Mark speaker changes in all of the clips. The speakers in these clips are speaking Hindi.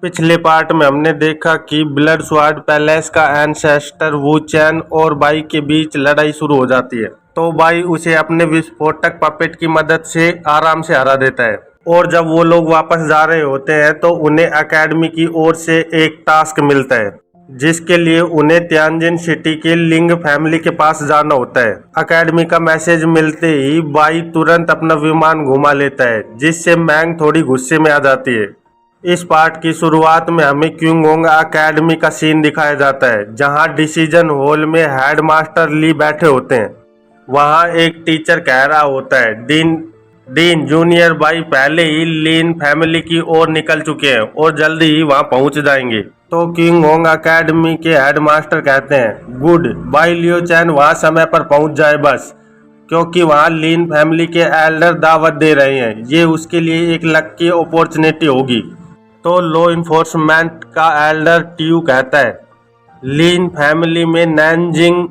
Speaker 1: पिछले पार्ट में हमने देखा कि ब्लड स्वॉर्ड पैलेस का एंसेस्टर वू चैन और बाई के बीच लड़ाई शुरू हो जाती है। तो बाई उसे अपने विस्फोटक पपेट की मदद से आराम से हरा देता है और जब वो लोग वापस जा रहे होते हैं तो उन्हें एकेडमी की ओर से एक टास्क मिलता है जिसके लिए उन्हें तियानजिन सिटी के लिंग फैमिली के पास जाना होता है। एकेडमी का मैसेज मिलते ही बाई तुरंत अपना विमान घुमा लेता है जिससे मैंग थोड़ी गुस्से में आ जाती है। इस पार्ट की शुरुआत में हमें क्विंगोंग एकेडमी का सीन दिखाया जाता है जहां डिसीजन हॉल में हेडमास्टर ली बैठे होते हैं। वहां एक टीचर कह रहा होता है डीन जूनियर बाई पहले ही लिन फैमिली की ओर निकल चुके हैं और जल्दी ही वहां पहुंच जाएंगे। तो क्विंगोंग एकेडमी के हेडमास्टर कहते हैं गुड, बाई लियो चैन वहां समय पर पहुंच जाए बस, क्योंकि वहां लिन फैमिली के एल्डर दावत दे रहे हैं। ये उसके लिए एक लकी अपॉर्चुनिटी होगी। तो लॉ इन्फोर्समेंट का एल्डर ट्यू कहता है लिन फैमिली में नैनजिंग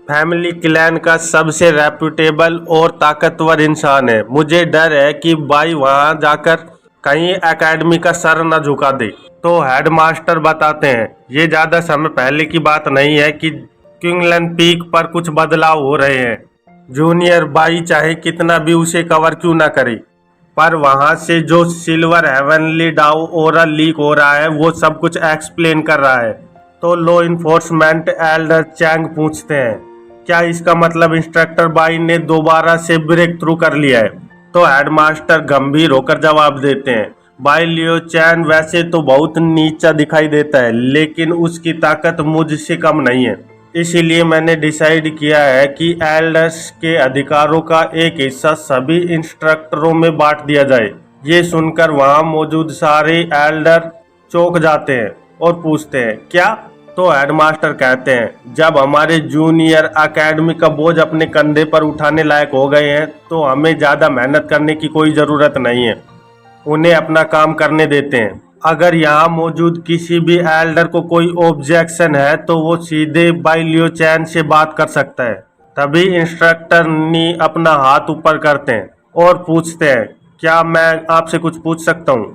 Speaker 1: फैमिली क्लैन का सबसे रेप्यूटेबल और ताकतवर इंसान है। मुझे डर है कि बाई वहां जाकर कहीं एकेडमी का सर न झुका दे। तो हेडमास्टर बताते हैं ये ज़्यादा समय पहले की बात नहीं है कि क्विंगलन पीक पर कुछ बदलाव हो रहे हैं। जूनियर बाई चाहे कितना भी उसे कवर क्यों ना करे, पर वहां से जो सिल्वर हेवनली डाउ ओरा लीक हो रहा है वो सब कुछ एक्सप्लेन कर रहा है। तो लॉ इन्फोर्समेंट एल्डर चैंग पूछते हैं क्या इसका मतलब इंस्ट्रक्टर बाई ने दोबारा से ब्रेक थ्रू कर लिया है। तो हेडमास्टर गंभीर होकर जवाब देते हैं बाई लियो चैन वैसे तो बहुत नीचा दिखाई देता है लेकिन उसकी ताकत मुझसे कम नहीं है। इसीलिए मैंने डिसाइड किया है कि एल्डर्स के अधिकारों का एक हिस्सा सभी इंस्ट्रक्टरों में बांट दिया जाए। ये सुनकर वहां मौजूद सारे एल्डर चौंक जाते हैं और पूछते हैं क्या। तो हेडमास्टर कहते हैं जब हमारे जूनियर एकेडमी का बोझ अपने कंधे पर उठाने लायक हो गए हैं तो हमें ज़्यादा मेहनत करने की कोई ज़रूरत नहीं है, उन्हें अपना काम करने देते हैं। अगर यहाँ मौजूद किसी भी एल्डर को कोई ऑब्जेक्शन है तो वो सीधे बाई लियो चैन से बात कर सकता है। तभी इंस्ट्रक्टर नी अपना हाथ ऊपर करते हैं और पूछते हैं क्या मैं आपसे कुछ पूछ सकता हूँ।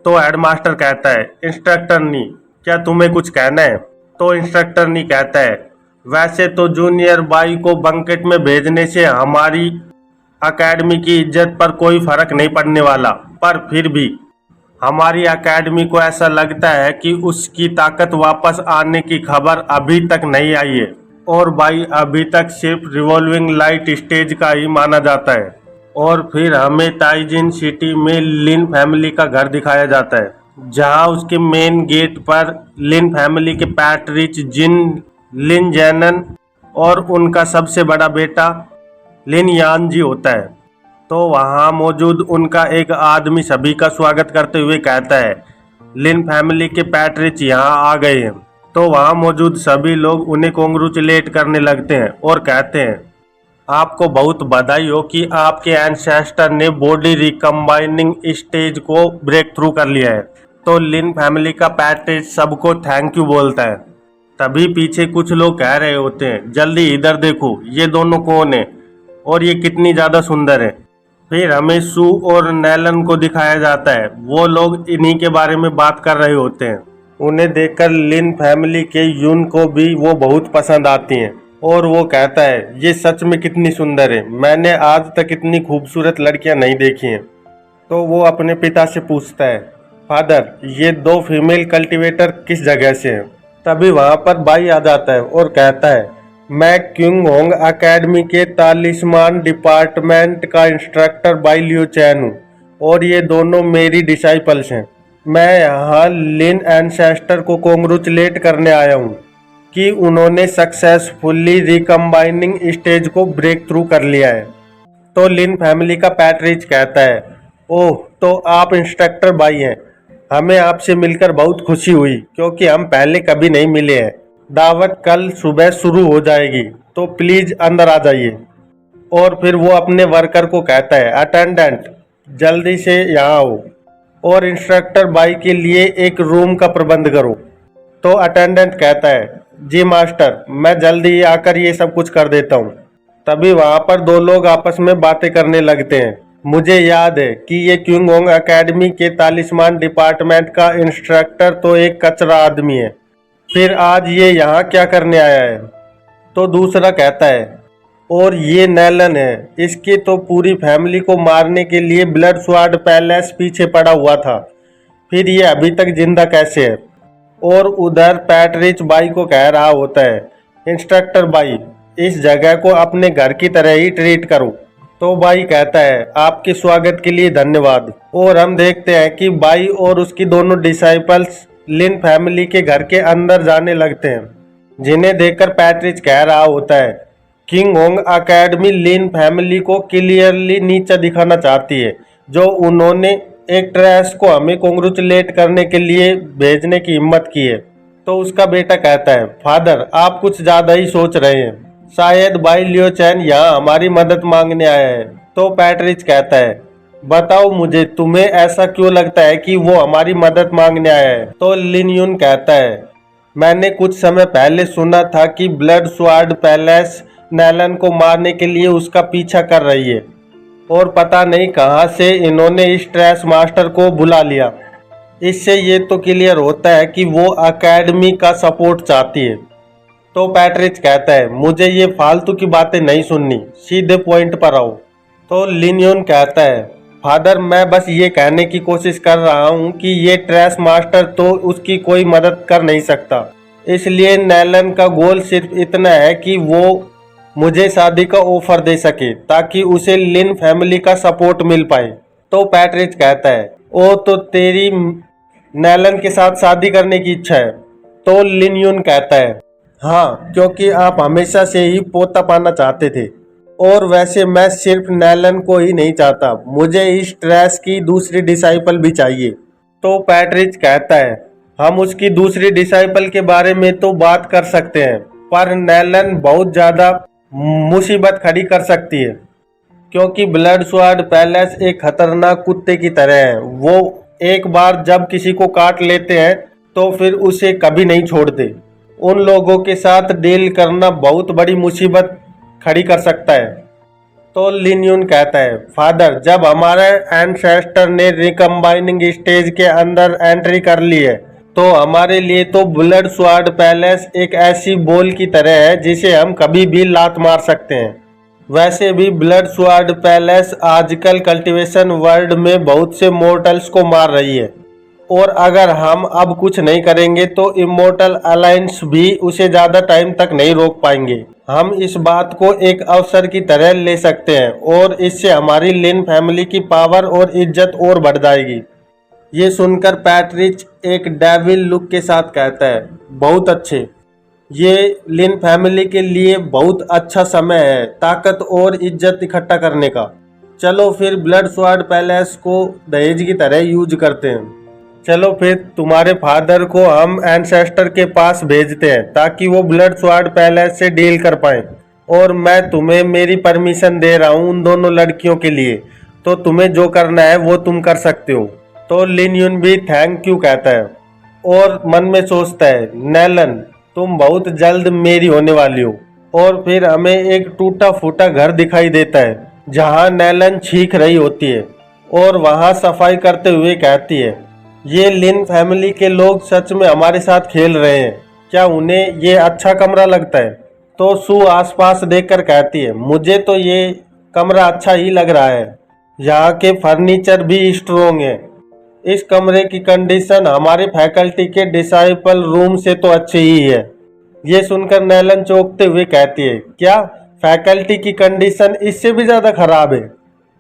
Speaker 1: तो हेडमास्टर कहता है इंस्ट्रक्टर नी क्या तुम्हें कुछ कहना है। तो इंस्ट्रक्टर नी कहता है वैसे तो जूनियर बाई को बंकेट में भेजने से हमारी एकेडमी की इज्जत पर कोई फर्क नहीं पड़ने वाला, पर फिर भी हमारी एकेडमी को ऐसा लगता है कि उसकी ताकत वापस आने की खबर अभी तक नहीं आई है और बाई अभी तक सिर्फ रिवॉल्विंग लाइट स्टेज का ही माना जाता है। और फिर हमें ताइजिन सिटी में लिन फैमिली का घर दिखाया जाता है जहां उसके मेन गेट पर लिन फैमिली के पैट्रिच जिन लिन जैनन और उनका सबसे बड़ा बेटा लिन यानजी होता है। तो वहाँ मौजूद उनका एक आदमी सभी का स्वागत करते हुए कहता है लिन फैमिली के पैट्रिच यहाँ आ गए हैं। तो वहाँ मौजूद सभी लोग उन्हें कॉन्ग्रेचुलेट करने लगते हैं और कहते हैं आपको बहुत बधाई हो कि आपके एंसेस्टर ने बॉडी रिकम्बाइनिंग स्टेज को ब्रेक थ्रू कर लिया है। तो लिन फैमिली का पैट्रिच सबको थैंक यू बोलता है। तभी पीछे कुछ लोग कह रहे होते हैं जल्दी इधर देखो ये दोनों कौन है और ये कितनी ज़्यादा सुंदर है। फिर हमें सू और नैलन को दिखाया जाता है, वो लोग इन्हीं के बारे में बात कर रहे होते हैं। उन्हें देखकर लिन फैमिली के यून को भी वो बहुत पसंद आती हैं और वो कहता है ये सच में कितनी सुंदर है, मैंने आज तक इतनी खूबसूरत लड़कियां नहीं देखी हैं। तो वो अपने पिता से पूछता है फादर ये दो फीमेल कल्टीवेटर किस जगह से हैं। तभी वहाँ पर बाई आ जाता है और कहता है मैं क्विंगहोंग एकेडमी के तालिस्मान डिपार्टमेंट का इंस्ट्रक्टर बाई लियो चैन हूँ और ये दोनों मेरी डिसाइपल्स हैं। मैं यहाँ लिन एंसेस्टर को कॉन्ग्रेचुलेट करने आया हूँ कि उन्होंने सक्सेसफुली रिकम्बाइनिंग स्टेज को ब्रेक थ्रू कर लिया है। तो लिन फैमिली का पैट्रिच कहता है ओह तो आप इंस्ट्रक्टर बाई हैं, हमें आपसे मिलकर बहुत खुशी हुई क्योंकि हम पहले कभी नहीं मिले हैं। दावत कल सुबह शुरू हो जाएगी तो प्लीज अंदर आ जाइए। और फिर वो अपने वर्कर को कहता है अटेंडेंट जल्दी से यहाँ आओ और इंस्ट्रक्टर बाई के लिए एक रूम का प्रबंध करो। तो अटेंडेंट कहता है जी मास्टर मैं जल्दी ही आकर ये सब कुछ कर देता हूँ। तभी वहाँ पर दो लोग आपस में बातें करने लगते हैं मुझे याद है कि ये किंग ओंग एकेडमी के तालिस्मान डिपार्टमेंट का इंस्ट्रक्टर तो एक कचरा आदमी है, फिर आज ये यहाँ क्या करने आया है? तो दूसरा कहता है, और ये नैलन है, इसकी तो पूरी फैमिली को मारने के लिए ब्लड स्वॉर्ड पैलेस पीछे पड़ा हुआ था, फिर ये अभी तक जिंदा कैसे है? और उधर पैट्रिच बाई को कह रहा होता है, इंस्ट्रक्टर बाई, इस जगह को अपने घर की तरह ही ट्रीट करो। तो बाई कहता है, आपके स्वागत के लिए धन्यवाद। और हम देखते हैं कि बाई और उसकी दोनों डिसाइपल्स लिन फैमिली के घर के अंदर जाने लगते हैं, जिन्हें देखकर पैट्रिच कह रहा होता है, किंग ओंग एकेडमी लिन फैमिली को क्लियरली नीचा दिखाना चाहती है, जो उन्होंने एक ट्रेस को हमें कॉन्ग्रेचुलेट करने के लिए भेजने की हिम्मत की है। तो उसका बेटा कहता है, फादर आप कुछ ज़्यादा ही सोच रहे हैं, शायद भाई लियो चैन यहाँ हमारी मदद मांगने आया है। तो पैट्रिच कहता है, बताओ मुझे, तुम्हें ऐसा क्यों लगता है कि वो हमारी मदद मांगने आया है? तो लिन यून कहता है, मैंने कुछ समय पहले सुना था कि ब्लड स्वॉर्ड पैलेस नैलन को मारने के लिए उसका पीछा कर रही है, और पता नहीं कहां से इन्होंने इस ट्रेस मास्टर को बुला लिया। इससे ये तो क्लियर होता है कि वो एकेडमी का सपोर्ट चाहती है। तो पैट्रिच कहता है, मुझे ये फालतू की बातें नहीं सुननी, सीधे पॉइंट पर आओ। तो लिनियन कहता है, फादर मैं बस ये कहने की कोशिश कर रहा हूँ कि ये ट्रेस मास्टर तो उसकी कोई मदद कर नहीं सकता, इसलिए नैलन का गोल सिर्फ इतना है कि वो मुझे शादी का ऑफर दे सके ताकि उसे लिन फैमिली का सपोर्ट मिल पाए। तो पैट्रिच कहता है, ओ तो तेरी नैलन के साथ शादी करने की इच्छा है? तो लिन यून कहता है, हाँ, क्योंकि आप हमेशा से ही पोता पाना चाहते थे, और वैसे मैं सिर्फ नैलन को ही नहीं चाहता, मुझे इस ट्रेस की दूसरी डिसाइपल भी चाहिए। तो पैट्रिच कहता है, हम उसकी दूसरी डिसाइपल के बारे में तो बात कर सकते हैं, पर नैलन बहुत ज़्यादा मुसीबत खड़ी कर सकती है, क्योंकि ब्लड स्वॉर्ड पैलेस एक खतरनाक कुत्ते की तरह है। वो एक बार जब किसी को काट लेते हैं तो फिर उसे कभी नहीं छोड़ते। उन लोगों के साथ डील करना बहुत बड़ी मुसीबत खड़ी कर सकता है। तो लिन यून कहता है, फादर जब हमारे एंसेस्टर ने रिकम्बाइनिंग स्टेज के अंदर एंट्री कर ली है, तो हमारे लिए तो ब्लड स्वॉर्ड पैलेस एक ऐसी बॉल की तरह है जिसे हम कभी भी लात मार सकते हैं। वैसे भी ब्लड स्वॉर्ड पैलेस आजकल कल्टीवेशन वर्ल्ड में बहुत से मोर्टल्स को मार रही है, और अगर हम अब कुछ नहीं करेंगे तो इमोर्टल अलायंस भी उसे ज़्यादा टाइम तक नहीं रोक पाएंगे। हम इस बात को एक अवसर की तरह ले सकते हैं, और इससे हमारी लिन फैमिली की पावर और इज्जत और बढ़ जाएगी। ये सुनकर पैट्रिच एक डेविल लुक के साथ कहता है, बहुत अच्छे, ये लिन फैमिली के लिए बहुत अच्छा समय है ताकत और इज्जत इकट्ठा करने का। चलो फिर ब्लड स्वॉर्ड पैलेस को दहेज की तरह यूज करते हैं। चलो फिर तुम्हारे फादर को हम एंसेस्टर के पास भेजते हैं ताकि वो ब्लड स्वॉर्ड पैलेस से डील कर पाए, और मैं तुम्हें मेरी परमिशन दे रहा हूँ उन दोनों लड़कियों के लिए, तो तुम्हें जो करना है वो तुम कर सकते हो। तो लिन यून भी थैंक यू कहता है, और मन में सोचता है, नैलन तुम बहुत जल्द मेरी होने वाली हो। और फिर हमें एक टूटा फूटा घर दिखाई देता है जहाँ नैलन चीख रही होती है, और वहाँ सफाई करते हुए कहती है, ये लिन फैमिली के लोग सच में हमारे साथ खेल रहे हैं, क्या उन्हें ये अच्छा कमरा लगता है? तो सू आसपास देखकर कहती है, मुझे तो ये कमरा अच्छा ही लग रहा है, यहाँ के फर्नीचर भी स्ट्रोंग है, इस कमरे की कंडीशन हमारे फैकल्टी के डिसाइपल रूम से तो अच्छी ही है। ये सुनकर नैलन चौंकते हुए कहती है, क्या फैकल्टी की कंडीशन इससे भी ज़्यादा खराब है?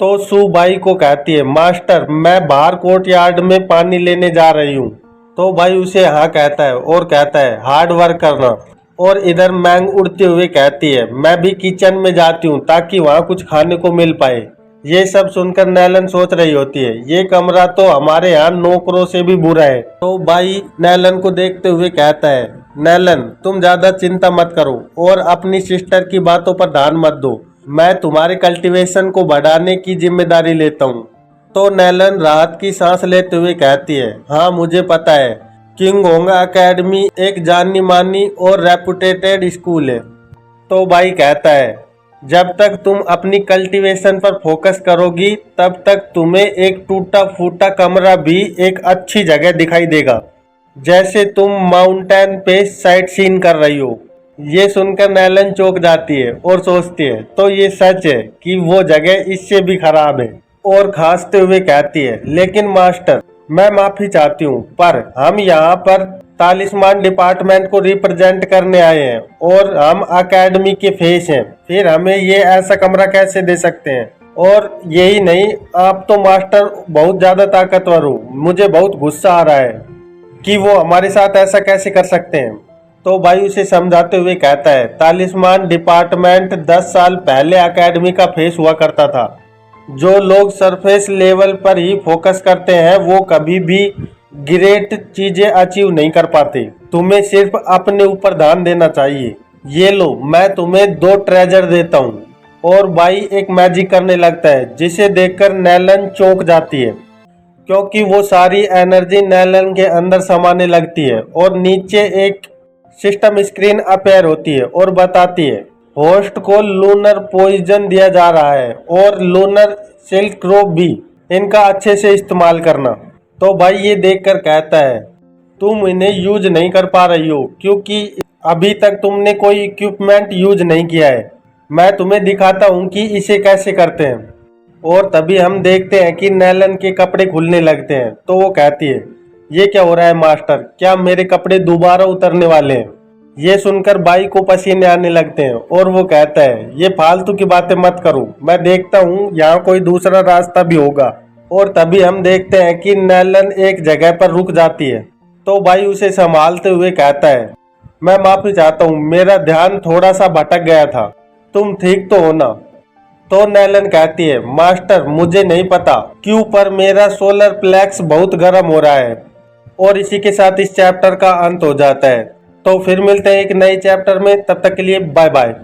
Speaker 1: तो सू बाई को कहती है, मास्टर मैं बाहर कोर्ट यार्ड में पानी लेने जा रही हूँ। तो भाई उसे हाँ कहता है, और कहता है, हार्ड वर्क करना। और इधर मैंग उड़ते हुए कहती है, मैं भी किचन में जाती हूँ ताकि वहाँ कुछ खाने को मिल पाए। ये सब सुनकर नैलन सोच रही होती है, ये कमरा तो हमारे यहाँ नौकरों से भी बुरा है। तो भाई नैलन को देखते हुए कहता है, नैलन तुम ज्यादा चिंता मत करो और अपनी सिस्टर की बातों पर ध्यान मत दो, मैं तुम्हारे कल्टीवेशन को बढ़ाने की जिम्मेदारी लेता हूँ। तो नैलन राहत की सांस लेते हुए कहती है, हाँ मुझे पता है, किंग ओंग एकेडमी एक जानी मानी और रेपुटेटेड स्कूल है। तो भाई कहता है, जब तक तुम अपनी कल्टीवेशन पर फोकस करोगी तब तक तुम्हें एक टूटा फूटा कमरा भी एक अच्छी जगह दिखाई देगा, जैसे तुम माउंटेन पे साइट सीन कर रही हो। ये सुनकर नैलन चौंक जाती है और सोचती है तो ये सच है कि वो जगह इससे भी खराब है, और खांसते हुए कहती है, लेकिन मास्टर मैं माफी चाहती हूँ, पर हम यहाँ पर तालिस्मान डिपार्टमेंट को रिप्रेजेंट करने आए हैं और हम अकेडमी के फेस हैं, फिर हमें ये ऐसा कमरा कैसे दे सकते हैं। और यही नहीं, आप तो मास्टर बहुत ज्यादा ताकतवर हो, मुझे बहुत गुस्सा आ रहा है कि वो हमारे साथ ऐसा कैसे कर सकते हैं। तो भाई उसे समझाते हुए कहता है, तालिस्मान डिपार्टमेंट 10 साल पहले अकेडमी का फेस हुआ करता था। जो लोग सरफेस लेवल पर ही फोकस करते हैं वो कभी भी ग्रेट चीजें अचीव नहीं कर पाते। तुम्हें सिर्फ अपने ऊपर ध्यान देना चाहिए। ये लो, मैं तुम्हें 2 ट्रेजर देता हूँ। और भाई एक मैजिक करने लगता है, जिसे देखकर नैलन चौंक जाती है, क्योंकि वो सारी एनर्जी नैलन के अंदर समाने लगती है और नीचे एक सिस्टम स्क्रीन अपेयर होती है और बताती है, होस्ट को लूनर पॉइजन दिया जा रहा है और लूनर सिल्क रोब भी, इनका अच्छे से इस्तेमाल करना। तो भाई ये देखकर कहता है, तुम इन्हें यूज नहीं कर पा रही हो क्योंकि अभी तक तुमने कोई इक्विपमेंट यूज नहीं किया है। मैं तुम्हें दिखाता हूँ कि इसे कैसे करते हैं। और तभी हम देखते हैं कि नैलन के कपड़े खुलने लगते हैं। तो वो कहती है, ये क्या हो रहा है मास्टर, क्या मेरे कपड़े दोबारा उतरने वाले हैं। ये सुनकर बाई को पसीने आने लगते हैं और वो कहता है, ये फालतू की बातें मत करो, मैं देखता हूँ यहाँ कोई दूसरा रास्ता भी होगा। और तभी हम देखते हैं कि नैलन एक जगह पर रुक जाती है। तो भाई उसे संभालते हुए कहता है, मैं माफी चाहता हूँ, मेरा ध्यान थोड़ा सा भटक गया था, तुम ठीक तो हो ना। तो नैलन कहती है, मास्टर मुझे नहीं पता क्यों, पर मेरा सोलर प्लेक्स बहुत गर्म हो रहा है। और इसी के साथ इस चैप्टर का अंत हो जाता है। तो फिर मिलते हैं एक नए चैप्टर में, तब तक के लिए बाय बाय।